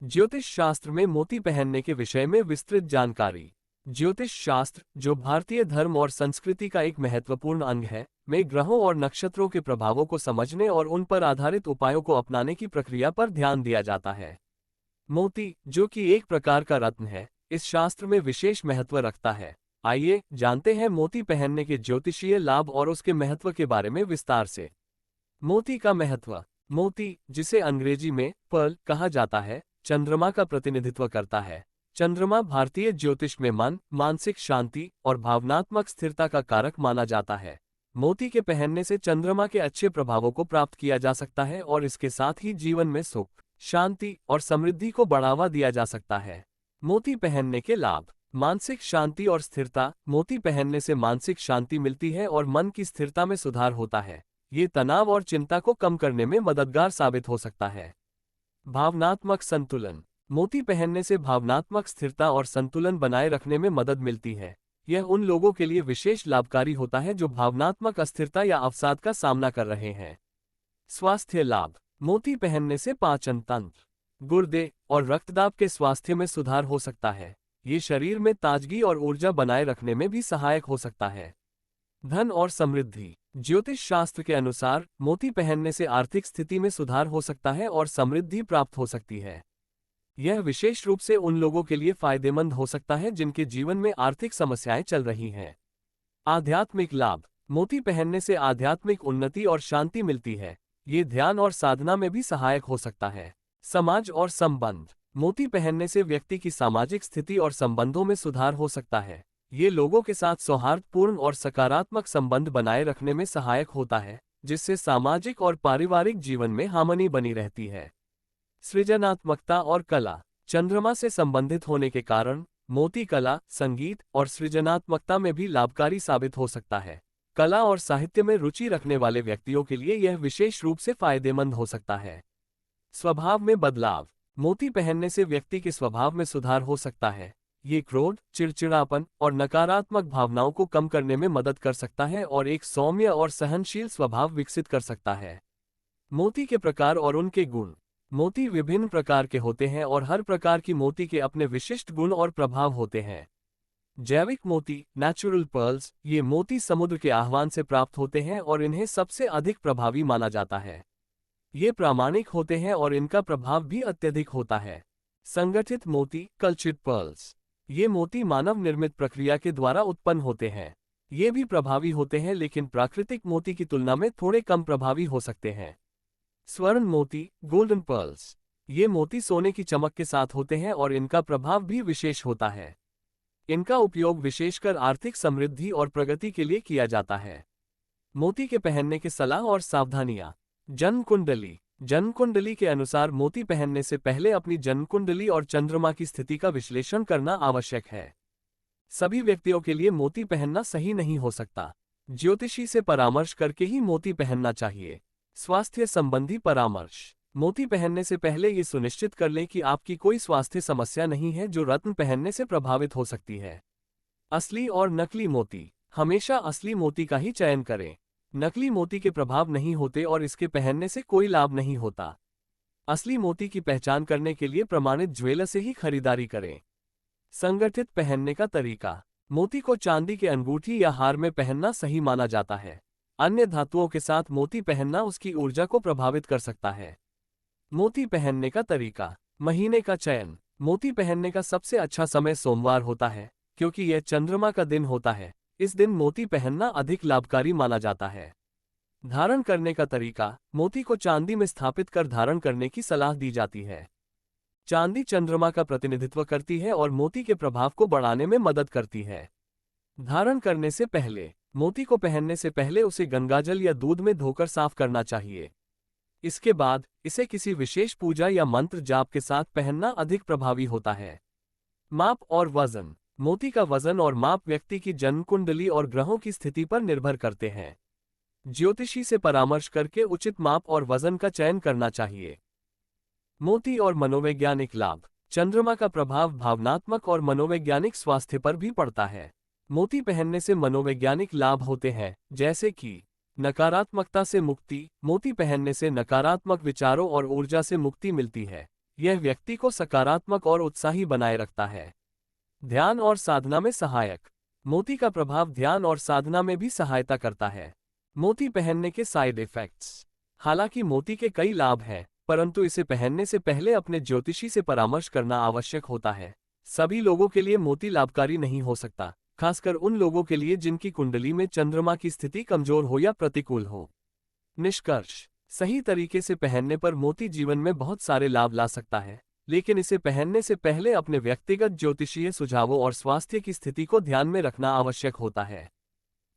ज्योतिष शास्त्र में मोती पहनने के विषय में विस्तृत जानकारी। ज्योतिष शास्त्र, जो भारतीय धर्म और संस्कृति का एक महत्वपूर्ण अंग है, में ग्रहों और नक्षत्रों के प्रभावों को समझने और उन पर आधारित उपायों को अपनाने की प्रक्रिया पर ध्यान दिया जाता है। मोती, जो कि एक प्रकार का रत्न है, इस शास्त्र में विशेष महत्व रखता है। आइए जानते हैं मोती पहनने के ज्योतिषीय लाभ और उसके महत्व के बारे में विस्तार से। मोती का महत्व। मोती, जिसे अंग्रेजी में पर्ल कहा जाता है, चंद्रमा का प्रतिनिधित्व करता है। चंद्रमा भारतीय ज्योतिष में मन, मानसिक शांति और भावनात्मक स्थिरता का कारक माना जाता है। मोती के पहनने से चंद्रमा के अच्छे प्रभावों को प्राप्त किया जा सकता है और इसके साथ ही जीवन में सुख, शांति और समृद्धि को बढ़ावा दिया जा सकता है। मोती पहनने के लाभ। मानसिक शांति और स्थिरता। मोती पहनने से मानसिक शांति मिलती है और मन की स्थिरता में सुधार होता है। ये तनाव और चिंता को कम करने में मददगार साबित हो सकता है। भावनात्मक संतुलन। मोती पहनने से भावनात्मक स्थिरता और संतुलन बनाए रखने में मदद मिलती है। यह उन लोगों के लिए विशेष लाभकारी होता है जो भावनात्मक अस्थिरता या अवसाद का सामना कर रहे हैं। स्वास्थ्य लाभ। मोती पहनने से पाचन तंत्र, गुर्दे और रक्तदाब के स्वास्थ्य में सुधार हो सकता है। ये शरीर में ताजगी और ऊर्जा बनाए रखने में भी सहायक हो सकता है। धन और समृद्धि। ज्योतिष शास्त्र के अनुसार मोती पहनने से आर्थिक स्थिति में सुधार हो सकता है और समृद्धि प्राप्त हो सकती है। यह विशेष रूप से उन लोगों के लिए फायदेमंद हो सकता है जिनके जीवन में आर्थिक समस्याएं चल रही हैं। आध्यात्मिक लाभ। मोती पहनने से आध्यात्मिक उन्नति और शांति मिलती है। ये ध्यान और साधना में भी सहायक हो सकता है। समाज और संबंध। मोती पहनने से व्यक्ति की सामाजिक स्थिति और संबंधों में सुधार हो सकता है। ये लोगों के साथ सौहार्दपूर्ण और सकारात्मक संबंध बनाए रखने में सहायक होता है, जिससे सामाजिक और पारिवारिक जीवन में हार्मनी बनी रहती है। सृजनात्मकता और कला। चंद्रमा से संबंधित होने के कारण मोती कला, संगीत और सृजनात्मकता में भी लाभकारी साबित हो सकता है। कला और साहित्य में रुचि रखने वाले व्यक्तियों के लिए यह विशेष रूप से फायदेमंद हो सकता है। स्वभाव में बदलाव। मोती पहनने से व्यक्ति के स्वभाव में सुधार हो सकता है। ये क्रोध, चिड़चिड़ापन और नकारात्मक भावनाओं को कम करने में मदद कर सकता है और एक सौम्य और सहनशील स्वभाव विकसित कर सकता है। मोती के प्रकार और उनके गुण। मोती विभिन्न प्रकार के होते हैं और हर प्रकार की मोती के अपने विशिष्ट गुण और प्रभाव होते हैं। जैविक मोती, नेचुरल पर्ल्स, ये मोती समुद्र के आह्वान से प्राप्त होते हैं और इन्हें सबसे अधिक प्रभावी माना जाता है। ये प्रामाणिक होते हैं और इनका प्रभाव भी अत्यधिक होता है। संगठित मोती, कल्चर्ड पर्ल्स, ये मोती मानव निर्मित प्रक्रिया के द्वारा उत्पन्न होते हैं। ये भी प्रभावी होते हैं लेकिन प्राकृतिक मोती की तुलना में थोड़े कम प्रभावी हो सकते हैं। स्वर्ण मोती, गोल्डन पर्ल्स, ये मोती सोने की चमक के साथ होते हैं और इनका प्रभाव भी विशेष होता है। इनका उपयोग विशेषकर आर्थिक समृद्धि और प्रगति के लिए किया जाता है। मोती के पहनने की सलाह और सावधानियां। जन्म कुंडली। जन्म कुंडली के अनुसार मोती पहनने से पहले अपनी जन्म कुंडली और चंद्रमा की स्थिति का विश्लेषण करना आवश्यक है। सभी व्यक्तियों के लिए मोती पहनना सही नहीं हो सकता। ज्योतिषी से परामर्श करके ही मोती पहनना चाहिए। स्वास्थ्य संबंधी परामर्श। मोती पहनने से पहले ये सुनिश्चित कर लें कि आपकी कोई स्वास्थ्य समस्या नहीं है जो रत्न पहनने से प्रभावित हो सकती है। असली और नकली मोती। हमेशा असली मोती का ही चयन करें। नकली मोती के प्रभाव नहीं होते और इसके पहनने से कोई लाभ नहीं होता। असली मोती की पहचान करने के लिए प्रमाणित ज्वेलर से ही खरीदारी करें। संगठित पहनने का तरीका। मोती को चांदी के अंगूठी या हार में पहनना सही माना जाता है। अन्य धातुओं के साथ मोती पहनना उसकी ऊर्जा को प्रभावित कर सकता है। मोती पहनने का तरीका। महीने का चयन। मोती पहनने का सबसे अच्छा समय सोमवार होता है, क्योंकि यह चंद्रमा का दिन होता है। इस दिन मोती पहनना अधिक लाभकारी माना जाता है। धारण करने का तरीका। मोती को चांदी में स्थापित कर धारण करने की सलाह दी जाती है। चांदी चंद्रमा का प्रतिनिधित्व करती है और मोती के प्रभाव को बढ़ाने में मदद करती है। धारण करने से पहले। मोती को पहनने से पहले उसे गंगाजल या दूध में धोकर साफ करना चाहिए। इसके बाद इसे किसी विशेष पूजा या मंत्र जाप के साथ पहनना अधिक प्रभावी होता है। माप और वजन। मोती का वजन और माप व्यक्ति की जन्म कुंडली और ग्रहों की स्थिति पर निर्भर करते हैं। ज्योतिषी से परामर्श करके उचित माप और वजन का चयन करना चाहिए। मोती और मनोवैज्ञानिक लाभ। चंद्रमा का प्रभाव भावनात्मक और मनोवैज्ञानिक स्वास्थ्य पर भी पड़ता है। मोती पहनने से मनोवैज्ञानिक लाभ होते हैं, जैसे कि नकारात्मकता से मुक्ति। मोती पहनने से नकारात्मक विचारों और ऊर्जा से मुक्ति मिलती है। यह व्यक्ति को सकारात्मक और उत्साही बनाए रखता है। ध्यान और साधना में सहायक। मोती का प्रभाव ध्यान और साधना में भी सहायता करता है। मोती पहनने के साइड इफेक्ट्स। हालांकि मोती के कई लाभ हैं, परंतु इसे पहनने से पहले अपने ज्योतिषी से परामर्श करना आवश्यक होता है। सभी लोगों के लिए मोती लाभकारी नहीं हो सकता, खासकर उन लोगों के लिए जिनकी कुंडली में चंद्रमा की स्थिति कमजोर हो या प्रतिकूल हो। निष्कर्ष। सही तरीके से पहनने पर मोती जीवन में बहुत सारे लाभ ला सकता है, लेकिन इसे पहनने से पहले अपने व्यक्तिगत ज्योतिषीय सुझावों और स्वास्थ्य की स्थिति को ध्यान में रखना आवश्यक होता है।